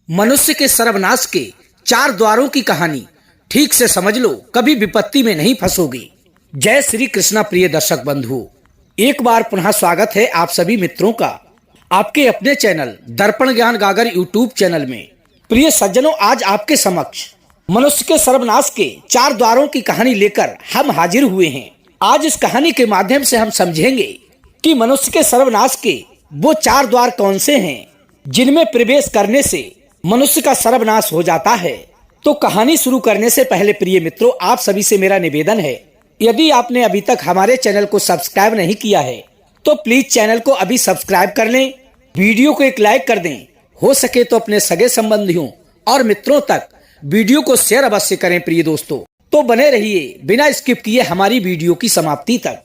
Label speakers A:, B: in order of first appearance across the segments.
A: मनुष्य के सर्वनाश के 4 द्वारों की कहानी ठीक से समझ लो, कभी विपत्ति में नहीं फंसोगे। जय श्री कृष्णा। प्रिय दर्शक बंधुओं, एक बार पुनः स्वागत है आप सभी मित्रों का आपके अपने चैनल दर्पण ज्ञान गागर यूट्यूब चैनल में। प्रिय सज्जनों, आज आपके समक्ष मनुष्य के सर्वनाश के 4 द्वारों की कहानी लेकर हम हाजिर हुए हैं। आज इस कहानी के माध्यम से हम समझेंगे कि मनुष्य के सर्वनाश के वो 4 द्वार कौन से हैं जिनमें प्रवेश करने से मनुष्य का सर्वनाश हो जाता है। तो कहानी शुरू करने से पहले प्रिय मित्रों, आप सभी से मेरा निवेदन है, यदि आपने अभी तक हमारे चैनल को सब्सक्राइब नहीं किया है तो प्लीज चैनल को अभी सब्सक्राइब कर लें, वीडियो को एक लाइक कर दें, हो सके तो अपने सगे संबंधियों और मित्रों तक वीडियो को शेयर अवश्य करें। प्रिय दोस्तों, तो बने रहिए बिना स्किप किए हमारी वीडियो की समाप्ति तक।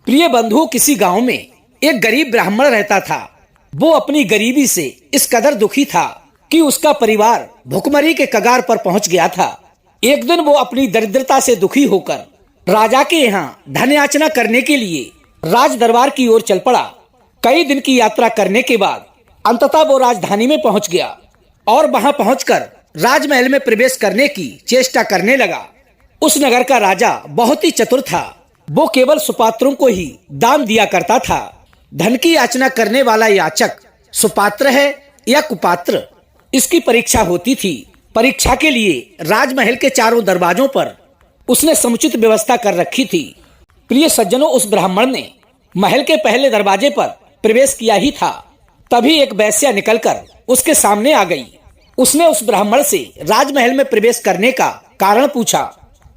A: प्रिय बंधुओं, किसी गाँव में एक गरीब ब्राह्मण रहता था। वो अपनी गरीबी से इस कदर दुखी था कि उसका परिवार भुखमरी के कगार पर पहुंच गया था। एक दिन वो अपनी दरिद्रता से दुखी होकर राजा के यहाँ धन याचना करने के लिए राज दरबार की ओर चल पड़ा। कई दिन की यात्रा करने के बाद अंततः वो राजधानी में पहुंच गया और वहां पहुंचकर राजमहल में प्रवेश करने की चेष्टा करने लगा। उस नगर का राजा बहुत ही चतुर था। वो केवल सुपात्रों को ही दान दिया करता था। धन की याचना करने वाला याचक सुपात्र है या कुपात्र, इसकी परीक्षा होती थी। परीक्षा के लिए राजमहल के चारों दरवाजों पर उसने समुचित व्यवस्था कर रखी थी। प्रिय सज्जनों, उस ब्राह्मण ने महल के पहले दरवाजे पर प्रवेश किया ही था, तभी एक वेश्या निकलकर उसके सामने आ गई। उसने उस ब्राह्मण से राजमहल में प्रवेश करने का कारण पूछा।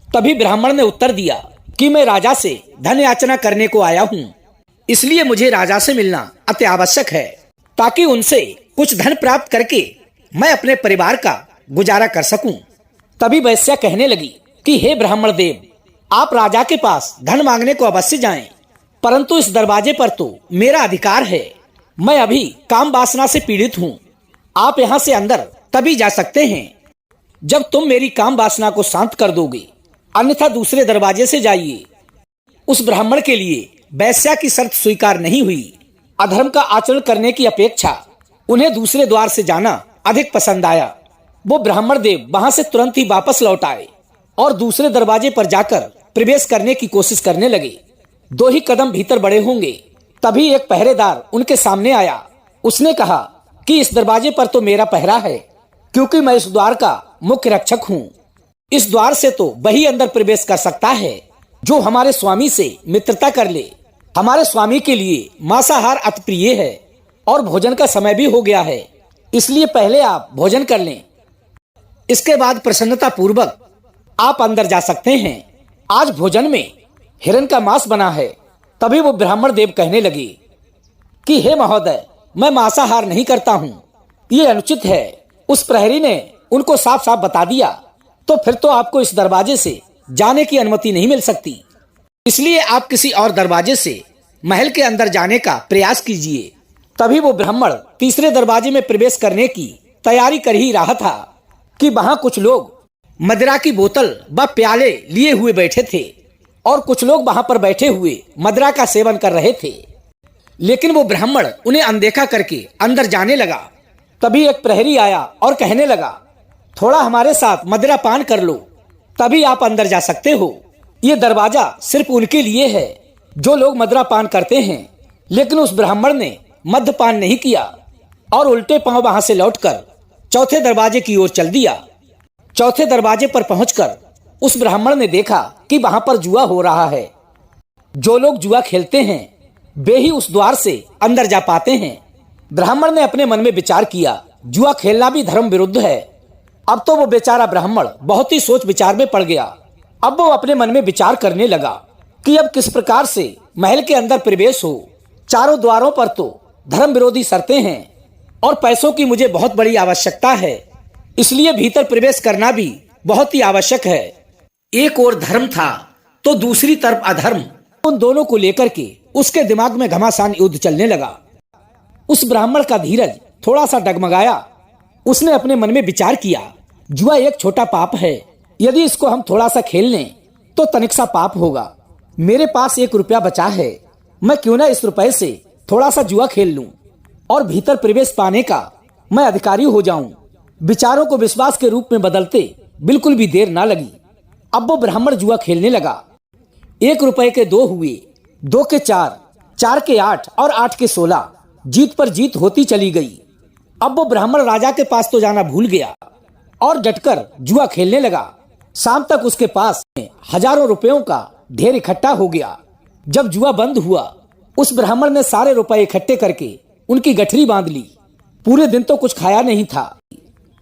A: तभी ब्राह्मण ने उत्तर दिया कि मैं राजा से धन याचना करने को आया हूँ, इसलिए मुझे राजा से मिलना अति आवश्यक है ताकि उनसे कुछ धन प्राप्त करके मैं अपने परिवार का गुजारा कर सकूं। तभी वैश्या कहने लगी कि हे ब्राह्मण देव, आप राजा के पास धन मांगने को अवश्य जाएं, परंतु इस दरवाजे पर तो मेरा अधिकार है। मैं अभी काम वासना से पीड़ित हूँ। आप यहाँ से अंदर तभी जा सकते हैं जब तुम मेरी काम वासना को शांत कर दोगे, अन्यथा दूसरे दरवाजे से जाइए। उस ब्राह्मण के लिए वैश्या की शर्त स्वीकार नहीं हुई। अधर्म का आचरण करने की अपेक्षा उन्हें दूसरे द्वार से जाना अधिक पसंद आया। वो ब्राह्मण देव वहां से तुरंत ही वापस लौट आए और दूसरे दरवाजे पर जाकर प्रवेश करने की कोशिश करने लगे। 2 ही कदम भीतर बढ़े होंगे, तभी एक पहरेदार उनके सामने आया। उसने कहा कि इस दरवाजे पर तो मेरा पहरा है, क्योंकि मैं इस द्वार का मुख्य रक्षक हूँ। इस द्वार से तो वही अंदर प्रवेश कर सकता है जो हमारे स्वामी से मित्रता कर ले। हमारे स्वामी के लिए मांसाहार अति प्रिय है और भोजन का समय भी हो गया है, इसलिए पहले आप भोजन कर लें, इसके बाद प्रसन्नता पूर्वक आप अंदर जा सकते हैं। आज भोजन में हिरण का मांस बना है। तभी वो ब्राह्मण देव कहने लगे कि हे महोदय, मैं मांसाहार नहीं करता हूँ, ये अनुचित है। उस प्रहरी ने उनको साफ साफ बता दिया, तो फिर तो आपको इस दरवाजे से जाने की अनुमति नहीं मिल सकती, इसलिए आप किसी और दरवाजे से महल के अंदर जाने का प्रयास कीजिए। तभी वो ब्राह्मण तीसरे दरवाजे में प्रवेश करने की तैयारी कर ही रहा था कि वहां कुछ लोग मदिरा की बोतल व प्याले लिए हुए बैठे थे और कुछ लोग वहां पर बैठे हुए मदिरा का सेवन कर रहे थे। लेकिन वो ब्राह्मण उन्हें अनदेखा करके अंदर जाने लगा। तभी एक प्रहरी आया और कहने लगा, थोड़ा हमारे साथ मदिरा पान कर लो, तभी आप अंदर जा सकते हो। ये दरवाजा सिर्फ उनके लिए है जो लोग मदिरा पान करते हैं। लेकिन उस ब्राह्मण ने मद्यपान नहीं किया और उल्टे पांव वहां से लौटकर चौथे दरवाजे की ओर चल दिया। चौथे दरवाजे पर पहुंचकर उस ब्राह्मण ने देखा कि वहां पर जुआ हो रहा है। जो लोग जुआ खेलते हैं वे ही उस द्वार से अंदर जा पाते हैं। ब्राह्मण ने अपने मन में विचार किया, जुआ खेलना भी धर्म विरुद्ध है। अब तो वो बेचारा ब्राह्मण बहुत ही सोच विचार में पड़ गया। अब वो अपने मन में विचार करने लगा कि अब किस प्रकार से महल के अंदर प्रवेश हो। चारों द्वारों पर तो धर्म विरोधी शर्तें हैं और पैसों की मुझे बहुत बड़ी आवश्यकता है, इसलिए भीतर प्रवेश करना भी बहुत ही आवश्यक है। एक ओर धर्म था तो दूसरी तरफ अधर्म। उन दोनों को लेकर के उसके दिमाग में घमासान युद्ध चलने लगा। उस ब्राह्मण का धीरज थोड़ा सा डगमगाया। उसने अपने मन में विचार किया, जुआ एक छोटा पाप है, यदि इसको हम थोड़ा सा खेल लें तो तनिक सा पाप होगा। मेरे पास 1 रुपया बचा है, मैं क्यों ना इस रुपए से थोड़ा सा जुआ खेल लूं और भीतर प्रवेश पाने का मैं अधिकारी हो जाऊं। विचारों को विश्वास के रूप में बदलते बिल्कुल भी देर ना लगी। अब वो ब्राह्मण जुआ खेलने लगा। 1 रुपए के 2 हुए, 2 के 4, 4 के 8 और 8 के 16। जीत पर जीत होती चली गई। अब वो ब्राह्मण राजा के पास तो जाना भूल गया और डटकर जुआ खेलने लगा। शाम तक उसके पास हजारों रुपयों का ढेर इकट्ठा हो गया। जब जुआ बंद हुआ, उस ब्राह्मण ने सारे रुपए इकट्ठे करके उनकी गठरी बांध ली। पूरे दिन तो कुछ खाया नहीं था,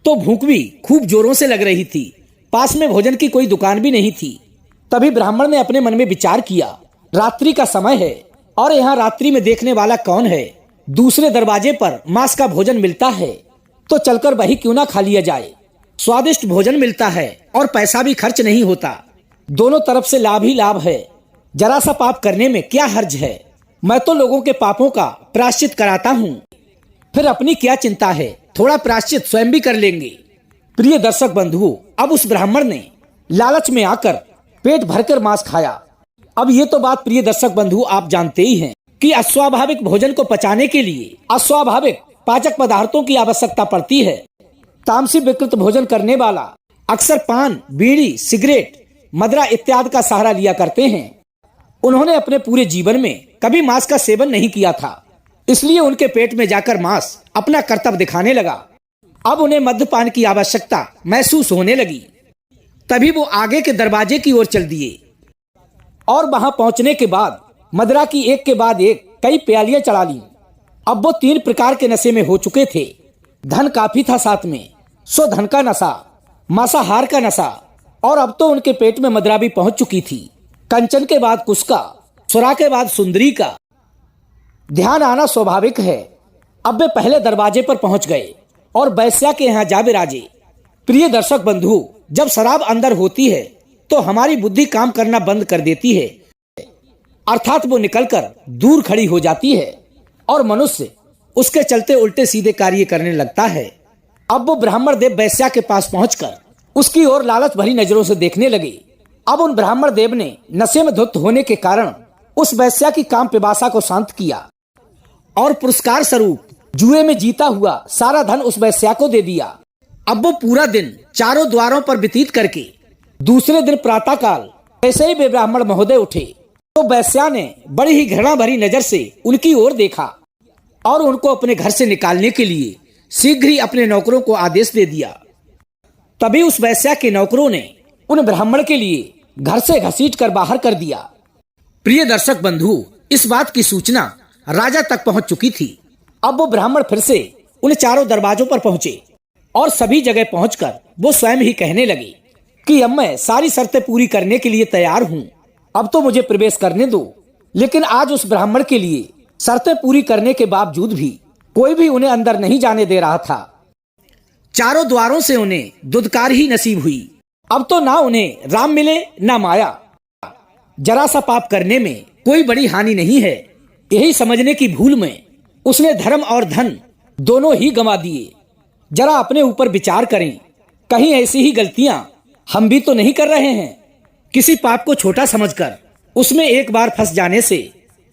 A: तो भूख भी खूब जोरों से लग रही थी। पास में भोजन की कोई दुकान भी नहीं थी। तभी ब्राह्मण ने अपने मन में विचार किया, रात्रि का समय है और यहाँ रात्रि में देखने वाला कौन है। दूसरे दरवाजे पर मांस का भोजन मिलता है, तो चलकर वही क्यों ना खा लिया जाए। स्वादिष्ट भोजन मिलता है और पैसा भी खर्च नहीं होता। दोनों तरफ से लाभ ही लाभ है। जरा सा पाप करने में क्या हर्ज है। मैं तो लोगों के पापों का प्रायश्चित कराता हूँ, फिर अपनी क्या चिंता है, थोड़ा प्रायश्चित स्वयं भी कर लेंगे। प्रिय दर्शक बंधुओं, अब उस ब्राह्मण ने लालच में आकर पेट भरकर मांस खाया। अब ये तो बात प्रिय दर्शक बंधुओं आप जानते ही हैं कि अस्वाभाविक भोजन को पचाने के लिए अस्वाभाविक पाचक पदार्थों की आवश्यकता पड़ती है। तामसी विकृत भोजन करने वाला अक्सर पान, बीड़ी, सिगरेट, मदरा इत्यादि का सहारा लिया करते हैं। उन्होंने अपने पूरे जीवन में कभी मांस का सेवन नहीं किया था, इसलिए उनके पेट में जाकर मांस अपना कर्तव्य दिखाने लगा। अब उन्हें मद्यपान की आवश्यकता महसूस होने लगी। तभी वो आगे के दरवाजे की ओर चल दिए और वहां पहुंचने के बाद मदरा की एक के बाद एक कई प्यालियां चढ़ा ली। अब वो 3 प्रकार के नशे में हो चुके थे। धन काफी था साथ में, सो धन का नशा, मांसाहार का नशा, और अब तो उनके पेट में मदरा भी पहुंच चुकी थी। कंचन के बाद कुसका, सुरा के बाद सुंदरी का ध्यान आना स्वाभाविक है। अब वे पहले दरवाजे पर पहुंच गए और बैस्या के यहाँ जा विराजे। प्रिय दर्शक बंधु, जब शराब अंदर होती है तो हमारी बुद्धि काम करना बंद कर देती है, अर्थात वो निकलकर दूर खड़ी हो जाती है और मनुष्य उसके चलते उल्टे सीधे कार्य करने लगता है। अब वो ब्राह्मण देव बैस्या के पास पहुंचकर उसकी ओर लालच भरी नजरों से देखने लगे। अब उन ब्राह्मण देव ने नशे में धुत होने के कारण उस बैस्या की काम पिपासा को शांत किया और पुरस्कार स्वरूप जुए में जीता हुआ सारा धन उस बैस्या को दे दिया। अब वो पूरा दिन चारों द्वारों पर व्यतीत करके दूसरे दिन प्रातः काल ऐसे ही वे ब्राह्मण महोदय उठे तो बैस्या ने बड़ी ही घृणा भरी नजर से उनकी ओर देखा और उनको अपने घर से निकालने के लिए शीघ्र ही अपने नौकरों को आदेश दे दिया। तभी उस बैस्या के नौकरों ने उन ब्राह्मण के लिए घर से घसीट कर बाहर कर दिया। प्रिय दर्शक बंधु, इस बात की सूचना राजा तक पहुंच चुकी थी। अब वो ब्राह्मण फिर से उन चारों दरवाजों पर पहुंचे और सभी जगह पहुंचकर वो स्वयं ही कहने लगे कि अब मैं सारी शर्तें पूरी करने के लिए तैयार हूँ, अब तो मुझे प्रवेश करने दो। लेकिन आज उस ब्राह्मण के लिए शर्तें पूरी करने के बावजूद भी कोई भी उन्हें अंदर नहीं जाने दे रहा था। चारों द्वारों से उन्हें दुदकार ही नसीब हुई। अब तो ना उन्हें राम मिले ना माया। जरा सा पाप करने में कोई बड़ी हानि नहीं है, यही समझने की भूल में उसने धर्म और धन दोनों ही गंवा दिए। जरा अपने ऊपर विचार करें, कहीं ऐसी ही गलतियां हम भी तो नहीं कर रहे हैं। किसी पाप को छोटा समझकर उसमें एक बार फंस जाने से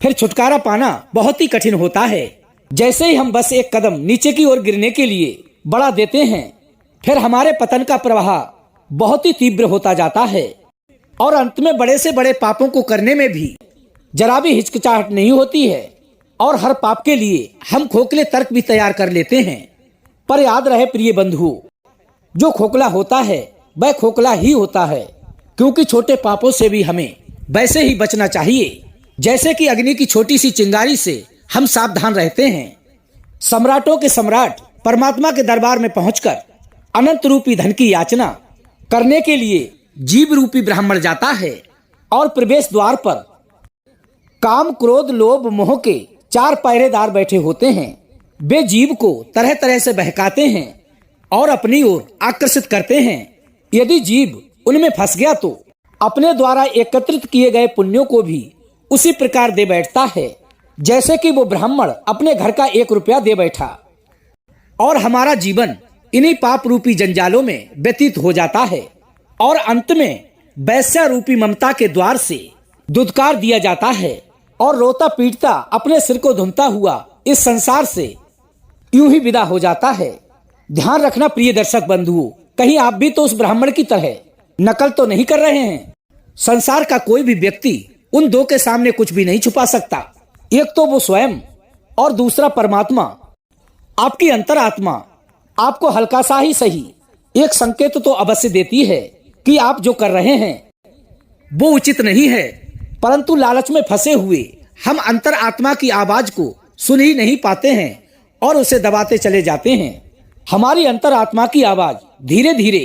A: फिर छुटकारा पाना बहुत ही कठिन होता है। जैसे ही हम बस एक कदम नीचे की ओर गिरने के लिए बढ़ा देते हैं, फिर हमारे पतन का प्रवाह बहुत ही तीव्र होता जाता है और अंत में बड़े से बड़े पापों को करने में भी जरा भी हिचकिचाहट नहीं होती है और हर पाप के लिए हम खोखले तर्क भी तैयार कर लेते हैं। पर याद रहे प्रिय बंधुओं, जो खोखला होता है वह खोखला ही होता है, क्योंकि छोटे पापों से भी हमें वैसे ही बचना चाहिए जैसे कि अग्नि की छोटी सी चिंगारी से हम सावधान रहते हैं। सम्राटों के सम्राट परमात्मा के दरबार में पहुंचकर अनंत रूपी धन की याचना करने के लिए जीव रूपी ब्राह्मण जाता है और प्रवेश द्वार पर काम, क्रोध, लोभ, मोह के 4 पहरेदार बैठे होते हैं। वे जीव को तरह तरह से बहकाते हैं और अपनी ओर आकर्षित करते हैं। यदि जीव उनमें फंस गया तो अपने द्वारा एकत्रित किए गए पुण्यों को भी उसी प्रकार दे बैठता है जैसे कि वो ब्राह्मण अपने घर का 1 रुपया दे बैठा, और हमारा जीवन इन्हीं पाप रूपी जंजालों में व्यतीत हो जाता है और अंत में वैश्या रूपी ममता के द्वार से दुदकार दिया जाता है और रोता पीटता अपने सिर को धुनता हुआ इस संसार से यूं ही विदा हो जाता है। ध्यान रखना प्रिय दर्शक बंधुओं, कहीं आप भी तो उस ब्राह्मण की तरह नकल तो नहीं कर रहे हैं। संसार का कोई भी व्यक्ति उन दो के सामने कुछ भी नहीं छुपा सकता। एक तो वो स्वयं और दूसरा परमात्मा। आपकी अंतरात्मा आपको हल्का सा ही सही एक संकेत तो अवश्य देती है कि आप जो कर रहे हैं वो उचित नहीं है, परंतु लालच में फंसे हुए हम अंतरात्मा की आवाज को सुन ही नहीं पाते हैं और उसे दबाते चले जाते हैं। हमारी अंतरात्मा की आवाज धीरे धीरे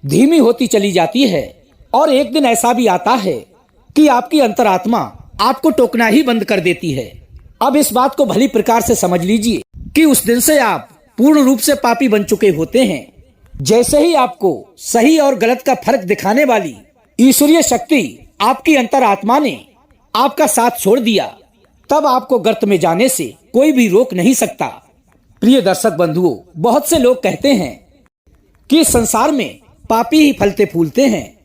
A: धीमी होती चली जाती है और एक दिन ऐसा भी आता है कि आपकी अंतरात्मा आपको टोकना ही बंद कर देती है। अब इस बात को भली प्रकार से समझ लीजिए कि उस दिन से आप पूर्ण रूप से पापी बन चुके होते हैं। जैसे ही आपको सही और गलत का फर्क दिखाने वाली ईश्वरीय शक्ति आपकी अंतरात्मा ने आपका साथ छोड़ दिया, तब आपको गर्त में जाने से कोई भी रोक नहीं सकता। प्रिय दर्शक बंधुओं, बहुत से लोग कहते हैं कि संसार में पापी ही फलते फूलते हैं।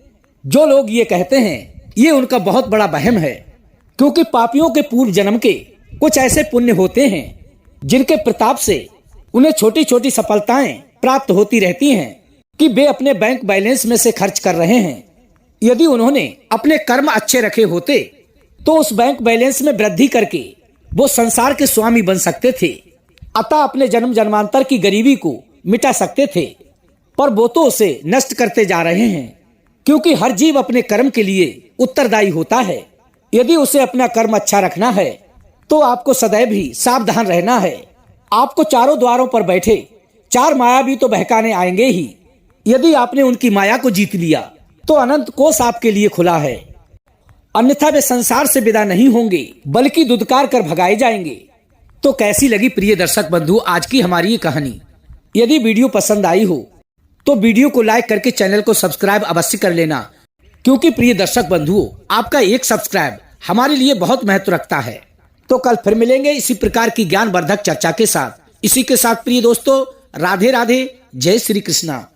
A: जो लोग ये कहते हैं ये उनका बहुत बड़ा वहम है, क्योंकि पापियों के पूर्व जन्म के कुछ ऐसे पुण्य होते हैं जिनके प्रताप से उन्हें छोटी छोटी सफलताएं प्राप्त होती रहती हैं कि वे अपने बैंक बैलेंस में से खर्च कर रहे हैं। यदि उन्होंने अपने कर्म अच्छे रखे होते तो उस बैंक बैलेंस में वृद्धि करके वो संसार के स्वामी बन सकते थे, अतः अपने जन्म जन्मांतर की गरीबी को मिटा सकते थे। पर वो तो उसे नष्ट करते जा रहे हैं, क्योंकि हर जीव अपने कर्म के लिए उत्तरदायी होता है। यदि उसे अपना कर्म अच्छा रखना है तो आपको सदैव ही सावधान रहना है। आपको चारों द्वारों पर बैठे चार मायावी तो बहकाने आएंगे ही। यदि आपने उनकी माया को जीत लिया तो अनंत कोष आपके लिए खुला है, अन्यथा वे संसार से विदा नहीं होंगे बल्कि दुदकार कर भगाए जाएंगे। तो कैसी लगी प्रिय दर्शक बंधु आज की हमारी ये कहानी? यदि वीडियो पसंद आई हो तो वीडियो को लाइक करके चैनल को सब्सक्राइब अवश्य कर लेना, क्योंकि प्रिय दर्शक बंधुओं आपका एक सब्सक्राइब हमारे लिए बहुत महत्व रखता है। तो कल फिर मिलेंगे इसी प्रकार की ज्ञानवर्धक चर्चा के साथ। इसी के साथ प्रिय दोस्तों, राधे राधे, जय श्री कृष्णा।